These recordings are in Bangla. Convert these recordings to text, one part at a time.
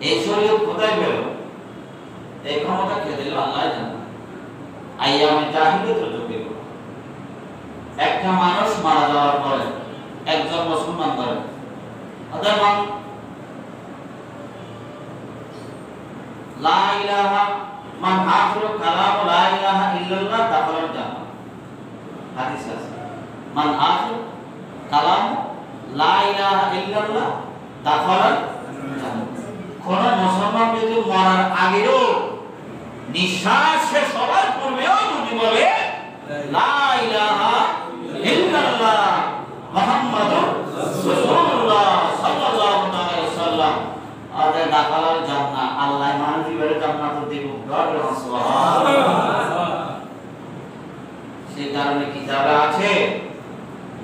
এই শরীয়ত কোথায় পেল? এই ক্ষমতা কে দিল? আল্লাহ জানে। আইয়ামে জাহিলিয়াতের যুগে একটা মানুষ মারা যাওয়ার পরে একজন মুসলমান করে আদার লা ইলাহা মান আখিরু কালাম লা ইলাহা ইল্লাল্লাহ দাখালাল জান্নাহ। হাদিস আছে, মান আখিরু কালাম লা ইলাহা ইল্লাল্লাহ দাখালাল জান্নাহ। কোন মুসলমান যদি মরার আগেও নিঃশ্বাস শেষ হওয়ার পূর্বেও যদি বলে লা ইলাহা ইল্লাল্লাহ মুহাম্মাদুর রাসূলুল্লাহ সাল্লাল্লাহু আলাইহি ওয়াসাল্লাম, আদে দাখালাল জান্নাহ, আল্লাহ মানুষের জান্নাত দিব। সুবহানাল্লাহ। সেই কারণে কিতাবে আছে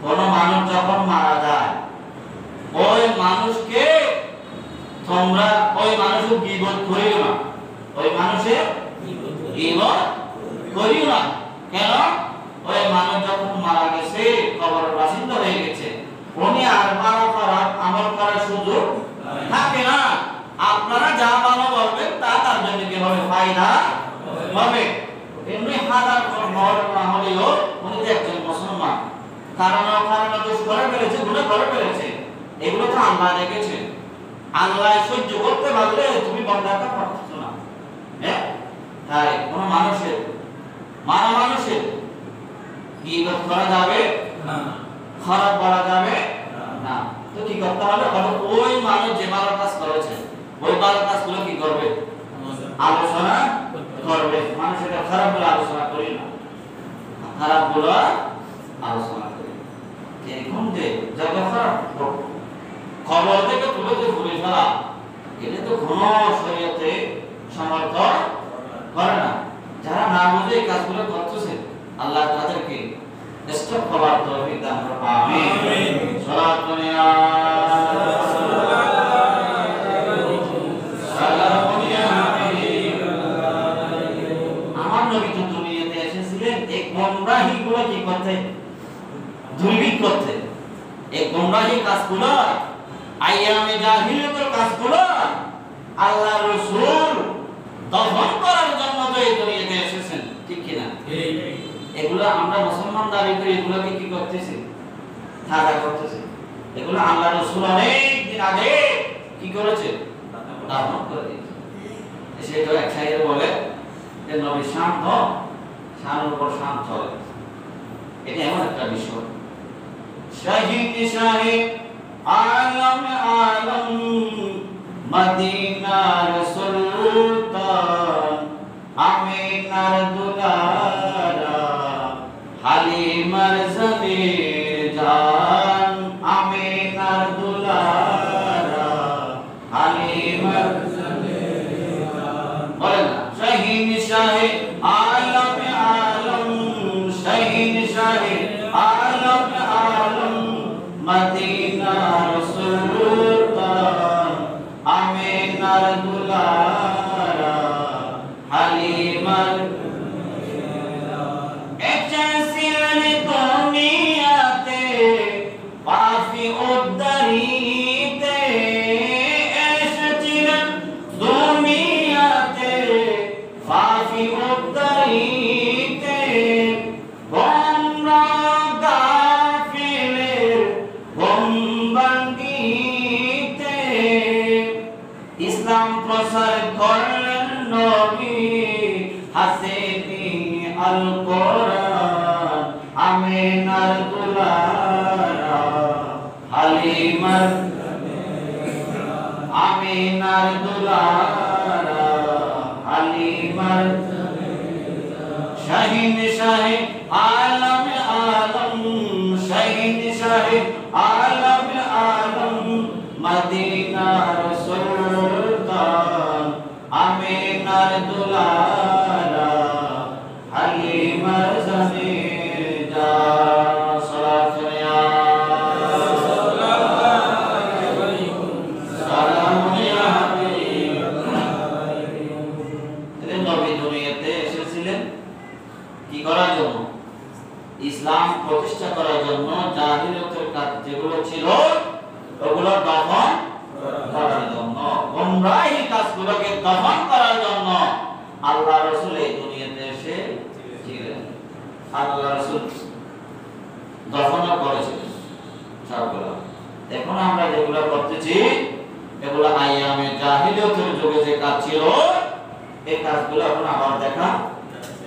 কোন মানুষ যখন মারা যায় ওই মানুষকে তোমরা ওই মানুষের গীবত করিও না, ওই মানুষের গীবত করিও না। কেন? ওই মানুষ যখন মারা গেছে, কবরের বাসিন্দা হয়ে গেছে, উনি আর ভালো খারাপ আমল করার সুযোগ থাকে না। আপনারা যা ভালো বলবেন তা তার জন্য কি হবে? ফায়দা হবে। এমনি হাজার মহল না হলেও উনি তো একজন মুসলমান, কারণ দোষ করে ফেলেছে, গুনাহ করে ফেলেছে, এগুলো তো আল্লাহ দেখেছে। আল্লাহ সহ্য করতে পারলে তুমি বন্দাটা পারছো না। হ্যাঁ, তাই কোন মানুষের মারা মানুষের গীবত করা যাবে না, খারাপ বলা যাবে না। তো কি করতে হবে? ওই মানুষ যে ভালো কাজ করেছে ওই ভালো কাজগুলো কি করবে? আলোচনা করবে। মানুষ এটা খারাপ বলে আলোচনা করি না, খারাপ বলে আলোচনা করি। এরকম যে যত খারাপ খবর থেকে তুলে যে ঘুরে ফেলা, এটা তো কোনো শরীয়তে সমর্থন করে না। যারা না বুঝে এই কাজগুলো করতেছে আল্লাহ তাদেরকে স্টপ করার তৌফিক দান করুন। আমিন। সালাত দুনিয়া আমার নবী তো দুনিয়াতে এসেছিলেন এক গোমরাহি গুলো কি করতে? দুর্বৃত্ত করতে। এক গোমরাহি কাজগুলো, আইয়ামে জাহিলিয়াতের কাজগুলো আল্লাহ রাসূল দফন করার জন্য তো এই দুনিয়াতে এসেছেন, ঠিক কি না? এগুলো আমরা মুসলমান দাবি করি, এগুলোকে কি করতেছি? তাজা করতেছি। এগুলো আল্লাহ রাসূল অনেক দিন আগে কি করেছে? দাফন করে দিয়েছে। সেটা এক শায়ের বলে যে নবী শান্ত, শানের উপর শান্ত চলে। এটা এমন একটা বিষয়। শাহিদ শাহিদ আলম আলম মদিনার সুলতান, আমিনার দুলারা হালিমার জমির জান, আমিনার দুলারা হালিমার জমির জান। বলেন না, শাহিদ শাহিদ আলম আলম, শাহিদ শাহিদ আলম আলম মদিনার সুলতান, আমিনার দুলারা হালিমার এসেছিলেন দুনিয়াতে পাপী উদ্ধারিতে, এসেছিলেন দুনিয়াতে পাপী উদ্ধারিতে, গোমরাহ গাফিলের ঘুম ভাঙিতে, ইসলাম প্রচার করলেন নবী হাসেনি আল কোরআন, আমিনার দুলারা হালিমার, আমিনার দুলারা হালিমার। শাহিদ শাহিদ আলম আলম, শাহিদ শাহিদ আলম আলম মদিনার সুলতান, আমিনার দুলারা হালিমার জমির জান। সালাত দুনিয়া সালাম ইয়া হাবিব। নবী দুনিয়াতে এসেছিলেন কি করার জন্য? ইসলাম প্রতিষ্ঠা করার জন্য। জাহিলিয়াতের কাজ যেগুলো ছিল ওগুলো দফন করার জন্য, গোমরাহি মানুষগুলোকে দফন করার জন্য আল্লাহ রাসূল এই দুনিয়াতে এসেছিলেন। আল্লাহ রাসূল দফনও করেছিলেন সবগুলো। এখন আমরা যেগুলো করতেছি এগুলো আইয়ামে জাহিলিয়তের যুগে যে কাজ ছিল এই কাজগুলো এখন আবার দেখা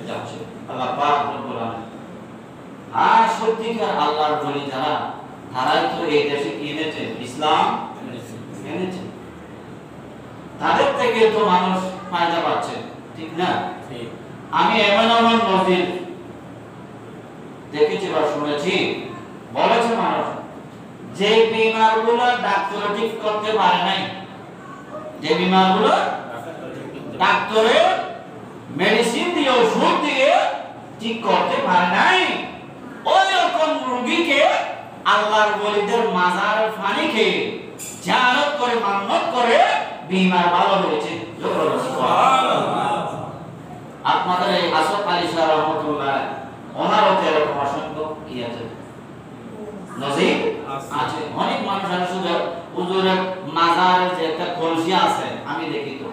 যাচ্ছে। আল্লাহ পাক রব্বুল আলামিন আর সত্যিকার আল্লাহর ওলি যারা তারাই তো এই দেশে কি এনেছে? ইসলাম এনেছে। তাদের থেকে তো মানুষ ফায়দা পাচ্ছে, ঠিক না? আমি এমন এমন নজির দেখেছি বা শুনেছি, বলেছে মানুষ যে বিমারগুলো ডাক্তার ঠিক করতে পারে নাই, যে বিমারগুলো ডাক্তারে মেডিসিন দিয়ে ওষুধ দিয়ে ঠিক করতে পারে নাই, ওই রকম রোগীকে আল্লাহর ওলিদের মাজার পানি খেয়ে জিয়ারত করে মান্নত করে বিমার ভালো হয়েছে। আপনাদের এই আসফ আলী শাহ রহমতুল্লাহ ওনারও এরকম অসংখ্য কি আছে, নজির আছে। অনেক মানুষ আছে শুধু হুজুরের মাজারের যে একটা কলসি আছে, আমি দেখি তো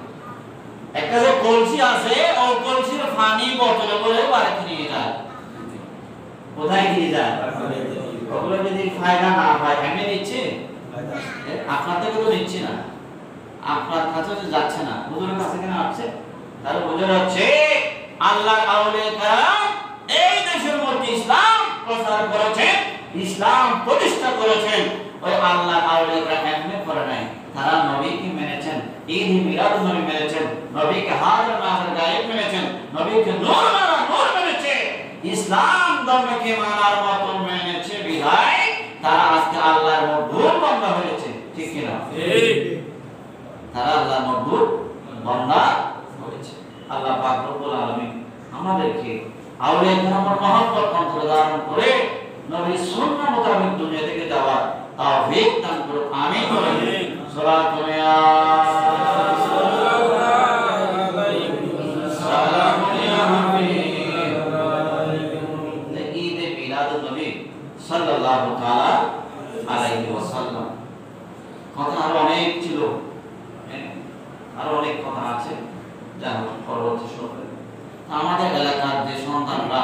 একটা যে কলসি আছে, ও কলসির পানি বোতলে করে বাড়িতে নিয়ে যায়। কোথায় নিয়ে যায়? ওগুলো যদি ফায়দা না হয় এমনি নিচ্ছে, আপনার থেকে তো নিচ্ছে না, আপনার কাছে তো যাচ্ছে না, হুজুরের কাছে কেন আসছে? তাহলে হুজুর হচ্ছে আল্লাহর আউলিয়া کرام এই দেশের মধ্যে ইসলাম প্রচার করেছেন, ইসলাম প্রতিষ্ঠা করেছেন। ওই আল্লাহর আউলিয়া کرام এমনি করে নাই, তারা নবীকে মেনেছেন, ঈদ মিলাদ নবী মেনেছেন, নবীকে হাজির নাজির গায়েব মেনেছেন, নবীকে নূর মানা নূর মেনেছে, ইসলাম ধর্মকে মানার মতো মেনেছে বিধায় তারা আজকে আল্লাহর মকবুল বান্দা হয়েছে, ঠিক কি না? ঠিক। তারা আল্লাহর মকবুল বান্দা হয়েছে। আল্লাহ পাক রব্বুল আলামিন আমাদেরকে আউলিয়া কেরামের মহব্বত অন্তরে ধারণ করে নবীর সুন্নাহ মোতাবেক দুনিয়া থেকে যাওয়ার তৌফিক দান করুন, আমিন বলেন। সালাতু ইয়া সাল্লাল্লাহু তাআলা আলাইহি ওয়াসাল্লাম। কথা আরো অনেক ছিল, আরো অনেক কথা আছে, যা পরবর্তী সময়ে আমাদের এলাকার যে সন্তানরা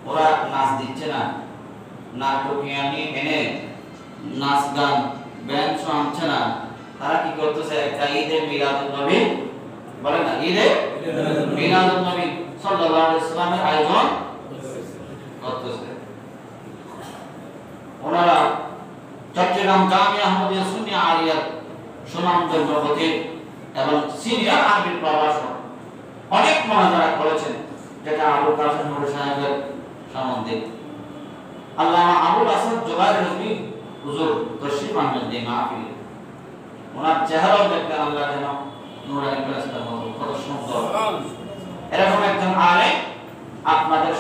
ওরা নাচ দিচ্ছে না, নাটকিয়ানি এনে নাচ গান ব্যান্ড আনছে না, তারা কি করতেছে? একটা ঈদে মিলাদুন নবী বলে না, ঈদে মিলাদুন নবী সাল্লাল্লাহু আলাইহি ওয়াসাল্লামের আয়োজন করতেছে। ওনারা চট্টগ্রাম জামিয়া আহমদিয়া সুন্নিয়া আলিয়ার সুনামধন্য খতিব এবং সিনিয়র আরবি প্রভাষক অনেক মুনাজারা করেছেন, যেটা আবুল কাসেম নুর সাহেবের সম্বন্ধে। আল্লামা আবুল হাসান জুবাইর রাজভী হুজুর তশরিফ আনবেন এই মাহফিলে। ওনার চেহারাও দেখতে আল্লাহ যেন নূরানি ফেরেশতার মতো কত সুন্দর। এরকম একজন আলেম আপনাদের